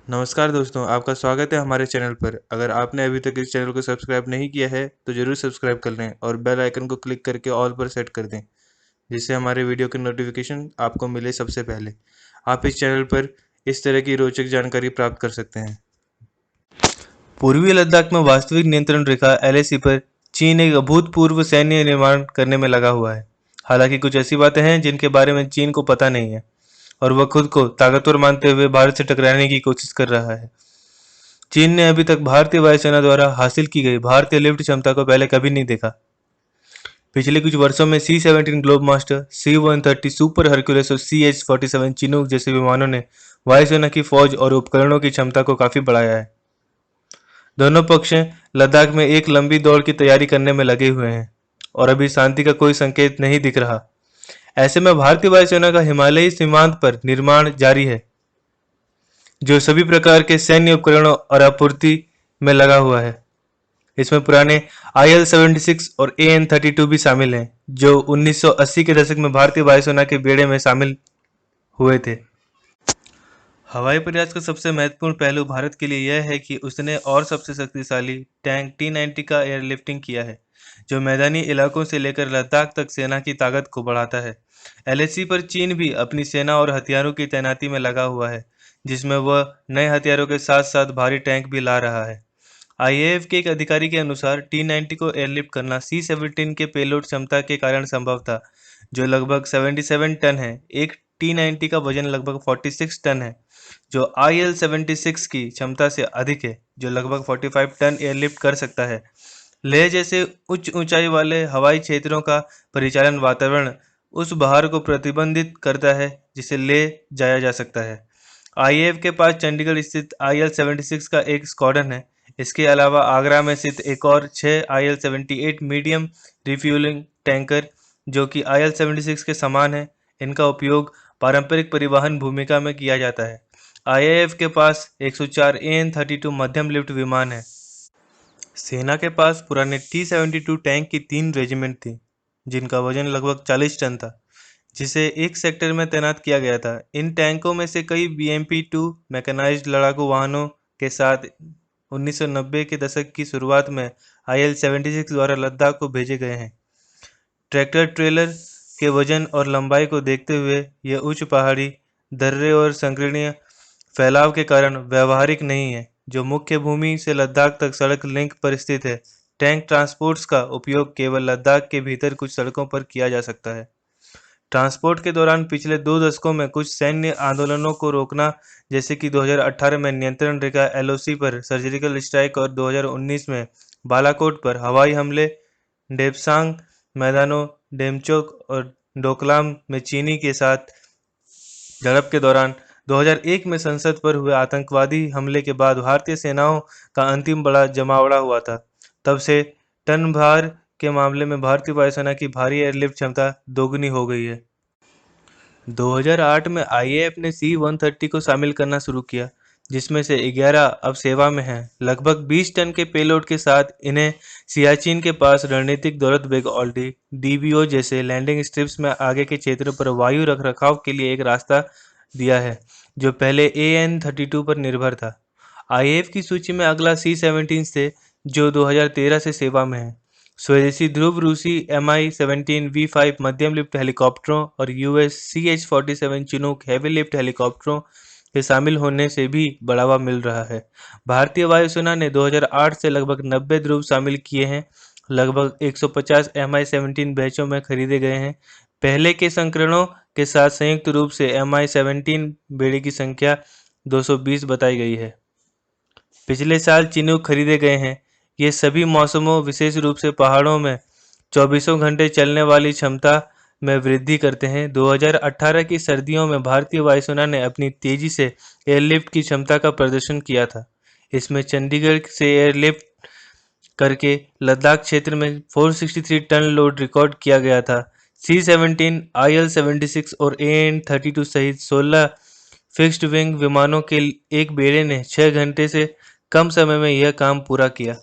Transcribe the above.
नमस्कार दोस्तों, आपका स्वागत है हमारे चैनल पर। अगर आपने अभी तक इस चैनल को सब्सक्राइब नहीं किया है तो ज़रूर सब्सक्राइब कर लें और बेल आइकन को क्लिक करके ऑल पर सेट कर दें, जिससे हमारे वीडियो की नोटिफिकेशन आपको मिले सबसे पहले। आप इस चैनल पर इस तरह की रोचक जानकारी प्राप्त कर सकते हैं। पूर्वी लद्दाख में वास्तविक नियंत्रण रेखा एलएसी पर चीन एक अभूतपूर्व सैन्य निर्माण करने में लगा हुआ है। हालांकि कुछ ऐसी बातें हैं जिनके बारे में चीन को पता नहीं है और वह खुद को ताकतवर मानते हुए भारत से टकराने की कोशिश कर रहा है। चीन ने अभी तक भारतीय वायुसेना द्वारा हासिल की गई भारतीय लिफ्ट क्षमता को पहले कभी नहीं देखा। पिछले कुछ वर्षों में C-17 globe master, C-130 super हरक्यूलेस और CH-47 चिनूक जैसे विमानों ने वायुसेना की फौज और उपकरणों की क्षमता को काफी बढ़ाया है। दोनों पक्ष लद्दाख में एक लंबी दौड़ की तैयारी करने में लगे हुए हैं और अभी शांति का कोई संकेत नहीं दिख रहा। ऐसे में भारतीय वायुसेना का हिमालयी सीमांत पर निर्माण जारी है, जो सभी प्रकार के सैन्य उपकरणों और आपूर्ति में लगा हुआ है। इसमें पुराने IL-76 और AN-32 भी शामिल हैं, जो 1980 के दशक में भारतीय वायुसेना के बेड़े में शामिल हुए थे। हवाई प्रयास का सबसे महत्वपूर्ण पहलू भारत के लिए यह है कि उसने और सबसे शक्तिशाली टैंक T-90 का एयरलिफ्टिंग किया है, जो मैदानी इलाकों से लेकर लद्दाख तक सेना की ताकत को बढ़ाता है। LAC पर चीन भी अपनी सेना और हथियारों की तैनाती में लगा हुआ है, जिसमें वह नए हथियारों के साथ साथ भारी टैंक भी ला रहा है। IAF के एक अधिकारी के अनुसार T-90 को एयरलिफ्ट करना C-17 के पेलोड क्षमता के कारण संभव था, जो लगभग 77 टन है। एक T-90 का वजन लगभग 46 टन है, जो IL-76 की क्षमता से अधिक है, जो लगभग 45 टन एयरलिफ्ट कर सकता है। लेह जैसे उच्च ऊंचाई वाले हवाई क्षेत्रों का परिचालन वातावरण उस भार को प्रतिबंधित करता है जिसे ले जाया जा सकता है। IAF के पास चंडीगढ़ स्थित IL-76 का एक स्क्वाड्रन है। इसके अलावा आगरा में स्थित एक और 6 IL-78 मीडियम रिफ्यूलिंग टैंकर, जो कि IL-76 के समान है, इनका उपयोग पारंपरिक परिवहन भूमिका में किया जाता है। IAF के पास 104 AN-32 मध्यम लिफ्ट विमान है। सेना के पास पुराने T-72 टैंक की 3 रेजिमेंट थी, जिनका वजन लगभग 40 टन था, जिसे एक सेक्टर में तैनात किया गया था। इन टैंकों में से कई BMP-2 मैकेनाइज्ड लड़ाकू वाहनों के साथ 1990 के दशक की शुरुआत में IL-76 द्वारा लद्दाख को भेजे गए हैं। ट्रैक्टर ट्रेलर के वजन और लंबाई को देखते हुए यह उच्च पहाड़ी दर्रे और संकीर्ण फैलाव के कारण व्यवहारिक नहीं है, जो मुख्य भूमि से लद्दाख तक सड़क लिंक पर स्थित है। टैंक ट्रांसपोर्ट्स का उपयोग केवल लद्दाख के भीतर कुछ सड़कों पर किया जा सकता है। ट्रांसपोर्ट के दौरान पिछले 2 दशकों में कुछ सैन्य आंदोलनों को रोकना, जैसे कि 2018 में नियंत्रण रेखा LOC पर सर्जिकल स्ट्राइक और 2019 में बालाकोट पर हवाई हमले, डेप्सांग मैदानों, डेमचोक और डोकलाम में चीनी के साथ झड़प के दौरान 2001 में संसद पर हुए आतंकवादी हमले के बाद भारतीय सेनाओं का अंतिम बड़ा जमावड़ा हुआ था। तब से टन भार के मामले में भारतीय वायुसेना की भारी एयरलिफ्ट क्षमता दोगुनी हो गई है। 2008 में IAF ने C-130 को शामिल करना शुरू किया, जिसमें से 11 अब सेवा में हैं। लगभग 20 टन के पेलोड के साथ इन्हें सियाचिन के पास रणनीतिक दौलत बेग ओल्डी DBO जैसे लैंडिंग स्ट्रिप्स में आगे के क्षेत्रों पर वायु रखरखाव के लिए एक रास्ता दिया है, जो पहले AN-32 पर निर्भर था। IAF की सूची में अगला C-17 से, जो 2013 से सेवा में है। स्वदेशी ध्रुव रूसी Mi-17 V5 मध्यम लिफ्ट हेलीकॉप्टरों और US CH-47 Chinook heavy lift हेलीकॉप्टरों के शामिल होने से भी बढ़ावा मिल रहा है। भारतीय वायुसेना ने 2008 से लगभग 90 ध्रुव शामिल किए हैं। लगभग 150 Mi-17 बैचों में खरीदे गए हैं। पहले के संस्करणों के साथ संयुक्त रूप से Mi-17 बेड़े की संख्या 220 बताई गई है। पिछले साल चिनूक खरीदे गए हैं। ये सभी मौसमों, विशेष रूप से पहाड़ों में 24 घंटे चलने वाली क्षमता में वृद्धि करते हैं। 2018 की सर्दियों में भारतीय वायुसेना ने अपनी तेजी से एयरलिफ्ट की क्षमता का प्रदर्शन किया था। इसमें चंडीगढ़ से एयरलिफ्ट करके लद्दाख क्षेत्र में 463 टन लोड रिकॉर्ड किया गया था। C-17, IL-76 और AN-32 सहित 16 फिक्स्ड विंग विमानों के एक बेड़े ने 6 घंटे से कम समय में यह काम पूरा किया।